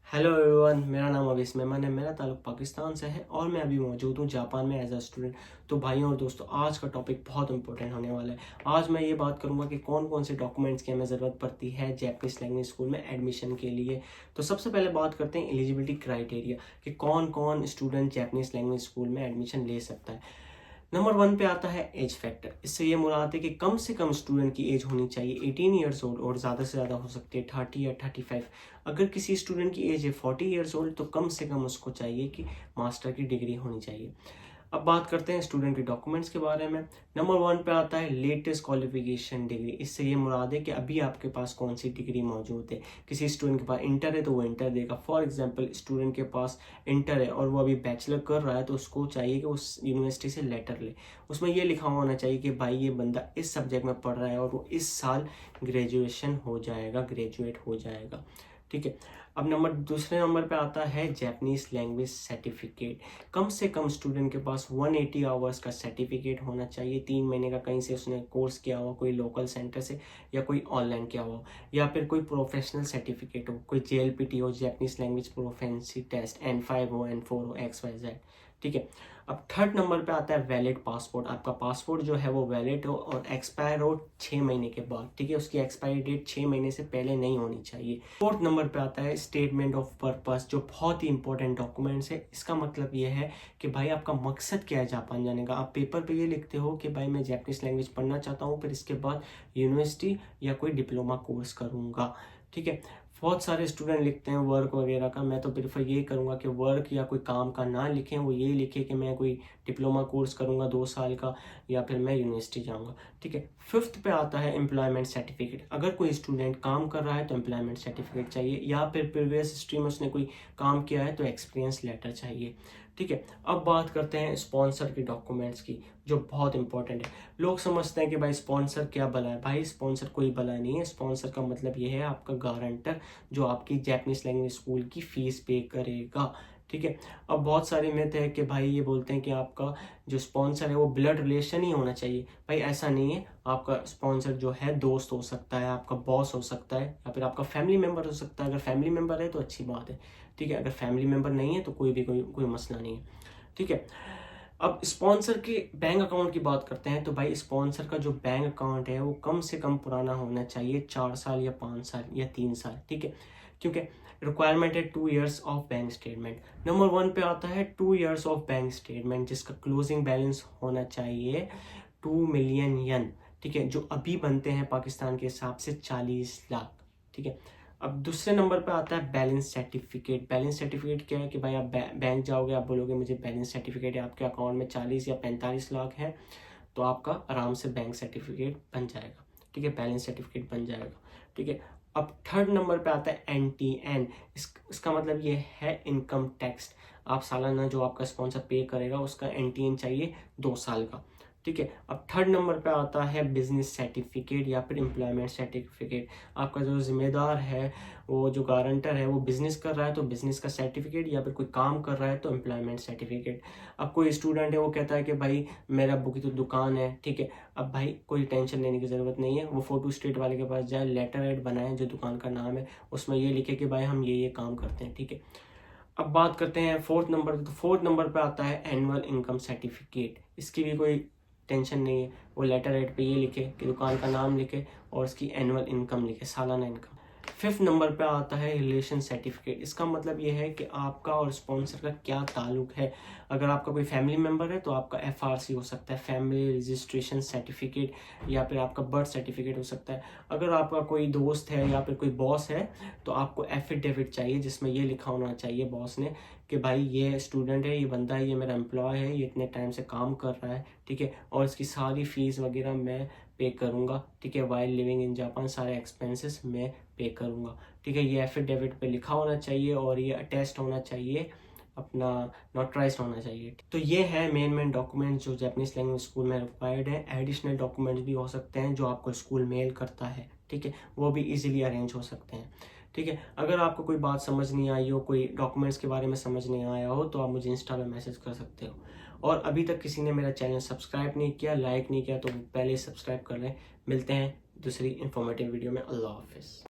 Hello everyone, मेरा नाम अवेश मेमन है। मेरा ताल्लुक पाकिस्तान से है और मैं अभी मौजूद हूँ जापान में एज अ स्टूडेंट। तो भाइयों और दोस्तों, आज का टॉपिक बहुत इंपॉर्टेंट होने वाला है। आज मैं ये बात करूँगा कि कौन कौन से डॉक्यूमेंट्स की हमें ज़रूरत पड़ती है जापानीज़ लैंग्वेज स्कूल में एडमिशन के लिए। तो सबसे पहले बात करते हैं एलिजिबिलिटी क्राइटेरिया कि कौन कौन स्टूडेंट जापानीज़ लैंग्वेज स्कूल में एडमिशन ले सकता है। नंबर 1 पे आता है एज फैक्टर। इससे ये मुराद है कि कम से कम स्टूडेंट की एज होनी चाहिए 18 ईयर्स ओल्ड और ज़्यादा से ज़्यादा हो सकती है 30 या 35। अगर किसी स्टूडेंट की एज है 40 ईयर्स ओल्ड तो कम से कम उसको चाहिए कि मास्टर की डिग्री होनी चाहिए। अब बात करते हैं स्टूडेंट के डॉक्यूमेंट्स के बारे में। नंबर 1 पे आता है लेटेस्ट क्वालिफिकेशन डिग्री। इससे ये मुराद है कि अभी आपके पास कौन सी डिग्री मौजूद है। किसी स्टूडेंट के पास इंटर है तो वो इंटर देगा। फॉर एग्जांपल, स्टूडेंट के पास इंटर है और वो अभी बैचलर कर रहा है तो उसको चाहिए कि उस यूनिवर्सिटी से लेटर ले। उसमें ये लिखा होना चाहिए कि भाई ये बंदा इस सब्जेक्ट में पढ़ रहा है और वो इस साल ग्रेजुएट हो जाएगा। ठीक है। अब दूसरे नंबर पे आता है जापानीज लैंग्वेज सर्टिफिकेट। कम से कम स्टूडेंट के पास 180 आवर्स का सर्टिफिकेट होना चाहिए। 3 महीने का कहीं से उसने कोर्स किया हुआ, कोई लोकल सेंटर से या कोई ऑनलाइन किया हुआ, या फिर कोई प्रोफेशनल सर्टिफिकेट हो, कोई JLPT हो, Japanese language proficiency test, N5 हो, N4 हो, XYZ। ठीक है। अब थर्ड नंबर पे आता है वैलिड पासपोर्ट। आपका पासपोर्ट जो है वो वैलिड हो और एक्सपायर हो 6 महीने के बाद। ठीक है, उसकी एक्सपायरी डेट 6 महीने से पहले नहीं होनी चाहिए। फोर्थ नंबर पे आता है स्टेटमेंट ऑफ पर्पस, जो बहुत ही इंपॉर्टेंट डॉक्यूमेंट्स है। इसका मतलब ये है कि भाई आपका मकसद क्या है जापान जाने का। आप पेपर पे ये लिखते हो कि भाई मैं जापानीज लैंग्वेज पढ़ना चाहता हूँ, फिर इसके बाद यूनिवर्सिटी या कोई डिप्लोमा कोर्स करूँगा। ठीक है। बहुत सारे स्टूडेंट लिखते हैं वर्क वगैरह का। मैं तो प्रेफर ये करूँगा कि वर्क या कोई काम का ना लिखें, वो ये लिखे कि मैं कोई डिप्लोमा कोर्स करूँगा 2 साल का या फिर मैं यूनिवर्सिटी जाऊँगा। ठीक है। फिफ्थ पे आता है एम्प्लॉयमेंट सर्टिफिकेट। अगर कोई स्टूडेंट काम कर रहा है तो एम्प्लॉयमेंट सर्टिफिकेट चाहिए, या फिर प्रीवियस हिस्ट्री में उसने कोई काम किया है तो एक्सपीरियंस लेटर चाहिए। ठीक है। अब बात करते हैं स्पॉन्सर के डॉक्यूमेंट्स की, जो बहुत इंपॉर्टेंट है। लोग समझते हैं कि भाई स्पॉन्सर क्या भला है। भाई स्पॉन्सर कोई भला नहीं है। स्पॉन्सर का मतलब ये है आपका गारंटर, जो आपकी जापानीज लैंग्वेज स्कूल की फीस पे करेगा। ठीक है। अब बहुत सारे मिथ है कि भाई ये बोलते हैं कि आपका जो स्पॉन्सर है वो ब्लड रिलेशन ही होना चाहिए। भाई ऐसा नहीं है। आपका स्पॉन्सर जो है दोस्त हो सकता है, आपका बॉस हो सकता है, या फिर आपका फैमिली मेंबर हो सकता है। अगर फैमिली मेंबर है तो अच्छी बात है। ठीक है। अगर फैमिली मेंबर नहीं है तो कोई मसला नहीं है। ठीक है। अब स्पॉन्सर के बैंक अकाउंट की बात करते हैं। तो भाई स्पॉन्सर का जो बैंक अकाउंट है वो कम से कम पुराना होना चाहिए, 4 साल या 5 साल या 3 साल। ठीक है। क्योंकि रिक्वायरमेंट है 2 years of bank statement. Number 1 पे आता है 2 ईयर्स ऑफ बैंक स्टेटमेंट, जिसका क्लोजिंग बैलेंस होना चाहिए 2 मिलियन येन। ठीक है, जो अभी बनते हैं पाकिस्तान के हिसाब से 40 लाख। ठीक है। अब दूसरे नंबर पे आता है बैलेंस सर्टिफिकेट। बैलेंस सर्टिफिकेट क्या है कि भाई आप बैंक जाओगे, आप बोलोगे मुझे बैलेंस सर्टिफिकेट है, आपके अकाउंट में 40 या 45 लाख है, तो आपका आराम से बैंक सर्टिफिकेट बन जाएगा। ठीक है, बैलेंस सर्टिफिकेट बन जाएगा। ठीक है। अब थर्ड नंबर पे आता है NTN। इसका मतलब ये है इनकम टैक्स। आप सालाना जो आपका स्पॉन्सर पे करेगा उसका NTN चाहिए 2 साल का। ठीक है। अब थर्ड नंबर पे आता है बिजनेस सर्टिफिकेट या फिर एम्प्लॉयमेंट सर्टिफिकेट। आपका जो जिम्मेदार है, वो जो गारंटर है, वो बिजनेस कर रहा है तो बिजनेस का सर्टिफिकेट, या फिर कोई काम कर रहा है तो एम्प्लॉयमेंट सर्टिफिकेट। अब कोई स्टूडेंट है वो कहता है कि भाई मेरा अब्बू की तो दुकान है। ठीक है। अब भाई कोई टेंशन लेने की ज़रूरत नहीं है। वो फोटो स्टेट वाले के पास जाए, लेटर एड बनाए जो दुकान का नाम है, उसमें ये लिखे कि भाई हम ये काम करते हैं। ठीक है। अब बात करते हैं फोर्थ नंबर पे। तो फोर्थ नंबर पे आता है एनुअल इनकम सर्टिफिकेट। इसकी भी कोई टेंशन नहीं है। वो लेटर हेड पे ये लिखे कि दुकान का नाम लिखे और उसकी एनुअल इनकम लिखे, सालाना इनकम। फिफ्थ नंबर पे आता है रिलेशन सर्टिफिकेट। इसका मतलब ये है कि आपका और स्पॉन्सर का क्या ताल्लुक है। अगर आपका कोई फैमिली मेंबर है तो आपका FRC हो सकता है, फैमिली रजिस्ट्रेशन सर्टिफिकेट, या फिर आपका बर्थ सर्टिफिकेट हो सकता है। अगर आपका कोई दोस्त है या फिर कोई बॉस है तो आपको एफिडेविट चाहिए, जिसमें ये लिखा होना चाहिए बॉस ने कि भाई ये स्टूडेंट है, ये बंदा है, ये मेरा एम्प्लॉय है, ये इतने टाइम से काम कर रहा है। ठीक है। और इसकी सारी फीस वगैरह मैं पे करूँगा। ठीक है। वाइल लिविंग इन जापान सारे एक्सपेंसेस मैं पे करूँगा। ठीक है। ये एफिडेविट पे लिखा होना चाहिए और ये अटेस्ट होना चाहिए, अपना नोटराइज होना चाहिए। तो ये है मेन डॉक्यूमेंट्स जो जापानीज लैंग्वेज स्कूल में रिक्वायर्ड है। एडिशनल डॉक्यूमेंट्स भी हो सकते हैं जो आपको स्कूल मेल करता है। ठीक है, वो भी इजीली अरेंज हो सकते हैं। ठीक है। अगर आपको कोई बात समझ नहीं आई हो, कोई डॉक्यूमेंट्स के बारे में समझ नहीं आया हो, तो आप मुझे इंस्टा पे मैसेज कर सकते हो। और अभी तक किसी ने मेरा चैनल सब्सक्राइब नहीं किया, लाइक नहीं किया, तो पहले सब्सक्राइब कर लें। मिलते हैं दूसरी इंफॉर्मेटिव वीडियो में। अल्लाह हाफिज़।